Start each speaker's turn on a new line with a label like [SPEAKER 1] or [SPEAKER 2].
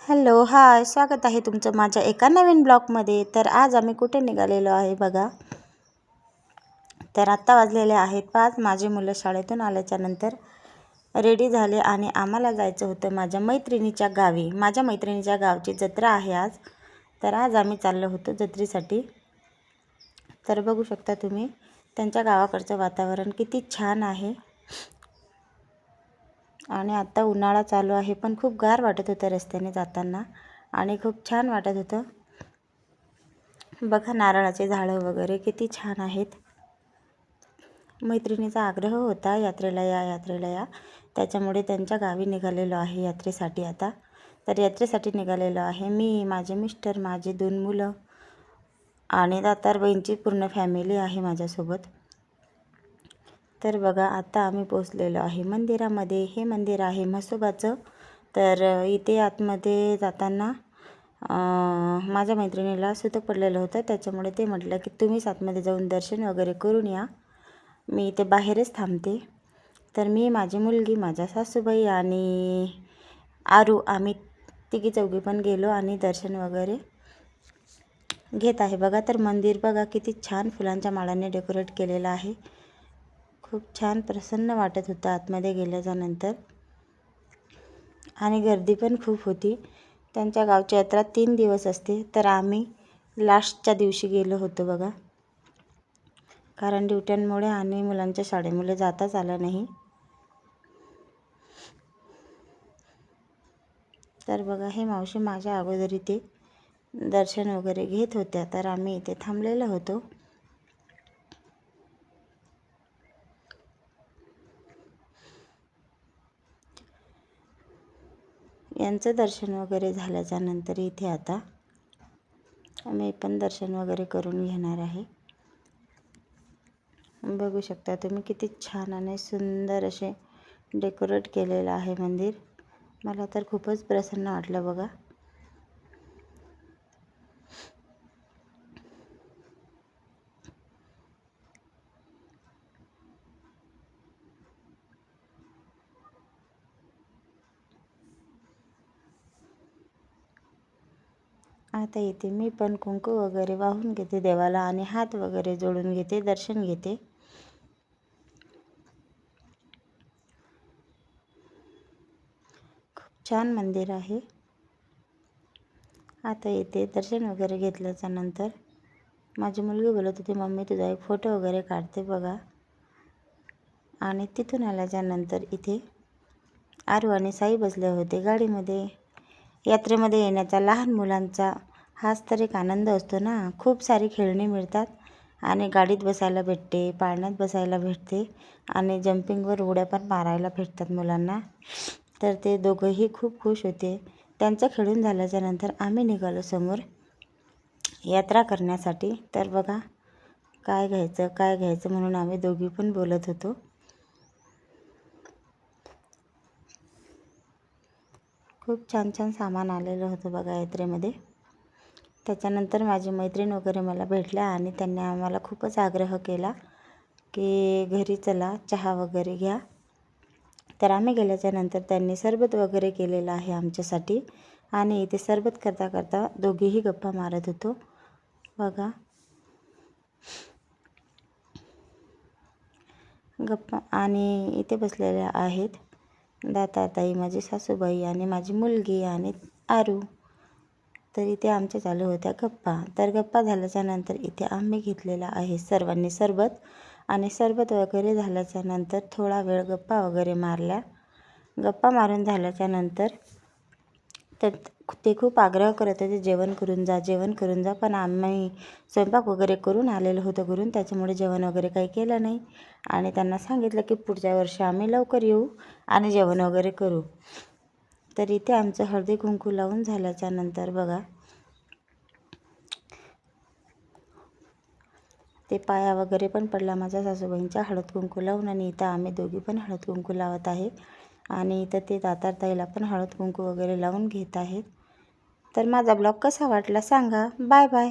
[SPEAKER 1] Hello, हाय, स्वागत आहे तुमचं माझ्या एका नवीन ब्लॉगमध्ये. तर आज आम्ही कुठे निघालेलो आहे बघा. तर आत्ता वाजलेले आहेत 5. माझी मुलं शाळेतून आल्याच्यानंतर रेडी झाले आणि आम्हाला जायचं होतं माझ्या मैत्रिणीच्या गावी. माझ्या मैत्रिणीच्या गावची जत्रा आहे आज. तर आज आम्ही चाललो होतो जत्रेसाठी. तर बघू शकता तुम्ही त्यांच्या गावाकडचं वातावरण किती छान आहे. आणि आता उन्हाळा चालू आहे पण खूप गार वाटत होतं रस्त्याने जाताना आणि खूप छान वाटत होतं. बघा नारळाचे झाडं वगैरे किती छान आहेत. मैत्रिणीचा आग्रह होता यात्रेला या, त्याच्यामुळे त्यांच्या गावी निघालेलो आहे यात्रेसाठी आता. तर यात्रेसाठी निघालेलो आहे मी, माझे मिस्टर, माझे 2 मुलं आणि दातारबाईंची पूर्ण फॅमिली आहे माझ्यासोबत. तर बघा आता आम्ही पोचलेलो आहे मंदिरामध्ये. हे मंदिर आहे म्हसोबाचं. तर इथे आतमध्ये जाताना माझ्या मैत्रिणीला सुतक पडलेलं होतं, त्याच्यामुळे ते म्हटलं की तुम्हीच आतमध्ये जाऊन दर्शन वगैरे करून या, मी इथे बाहेरच थांबते. तर मी, माझी मुलगी, माझ्या सासूबाई आणि आरू आम्ही तिघी चौघी पण गेलो आणि दर्शन वगैरे घेत आहे. बघा तर मंदिर बघा किती छान फुलांच्या माळाने डेकोरेट केलेलं आहे. खूप छान प्रसन्न वाटत होतं आतमध्ये गेल्याच्यानंतर. आणि गर्दी पण खूप होती. त्यांच्या गावची यात्रा 3 दिवस असते. तर आम्ही लास्टच्या दिवशी गेलो होतो बघा, कारण ड्युट्यांमुळे आणि मुलांच्या शाळेमुळे जाताच आलं नाही. तर बघा हे मावशी माझ्या अगोदर इथे दर्शन वगैरे घेत होत्या, तर आम्ही इथे थांबलेलो होतो. यांचं दर्शन वगैरे झाल्याच्यानंतर इथे आता आम्ही पण दर्शन वगैरे करून घेणार आहे. बघू शकता तुम्ही किती छान आणि सुंदर असे डेकोरेट केलेलं आहे मंदिर. मला तर खूपच प्रसन्न वाटलं बघा. आता इथे मी पण कुंकू वगैरे वाहून घेते देवाला आणि हात वगैरे जोडून घेते, दर्शन घेते. खूप छान मंदिर आहे. आता इथे दर्शन वगैरे घेतल्याच्या नंतर माझी मुलगी बोलत होती, मम्मी तुझा एक फोटो वगैरे काढते बघा. आणि तिथून आल्याच्यानंतर इथे आरू आणि साई बसले होते गाडीमध्ये. यात्रेमध्ये येण्याचा लहान मुलांचा हाच तर एक आनंद असतो ना. खूप सारी खेळणी मिळतात आणि गाडीत बसायला भेटते, पाळण्यात बसायला भेटते आणि जंपिंगवर उड्या पण मारायला भेटतात मुलांना. तर ते दोघंही खूप खुश होते. त्यांचं खेळून झाल्याच्यानंतर आम्ही निघालो समोर यात्रा करण्यासाठी. तर बघा काय घ्यायचं म्हणून आम्ही दोघी पण बोलत होतो. खूप छान छान सामान आलेलं होतं बघा यात्रेमध्ये. त्याच्यानंतर माझी मैत्रीण वगैरे मला भेटल्या आणि त्यांनी आम्हाला खूपच आग्रह केला की घरी चला, चहा वगैरे घ्या. तर आम्ही गेल्याच्यानंतर त्यांनी सरबत वगैरे केलेलं आहे आमच्यासाठी आणि इथे सरबत करता करता दोघीही गप्पा मारत होतो बघा. गप्पा आणि इथे बसलेल्या आहेत दाताताई, माझी सासूबाई आणि माझी मुलगी आणि आरू. तर इथे आमच्या चालू होत्या गप्पा. तर गप्पा झाल्याच्यानंतर इथे आम्ही घेतलेला आहे सर्वांनी सरबत आणि सरबत वगैरे झाल्याच्यानंतर थोडा वेळ गप्पा वगैरे मारल्या. गप्पा मारून झाल्याच्यानंतर तर ते खूप आग्रह करत होते जेवण करून जा. पण आम्ही स्वयंपाक वगैरे करून आलेलो होतो घरून, त्याच्यामुळे जेवण वगैरे काही केलं नाही. आणि त्यांना सांगितलं की पुढच्या वर्षी आम्ही लवकर येऊ आणि जेवण वगैरे करू. तर इथे आमचं हळदी कुंकू लावून झाल्याच्यानंतर बघा ते पाया वगैरे पण पडला माझ्या सासूबाईंच्या हळद कुंकू लावून. आणि इथं आम्ही दोघी पण हळद कुंकू लावत आहे आणि इथं ते दातारताईला पण हळद कुंकू वगैरे लावून घेत आहेत. तर माझा ब्लॉग कसा वाटला सांगा. Bye bye.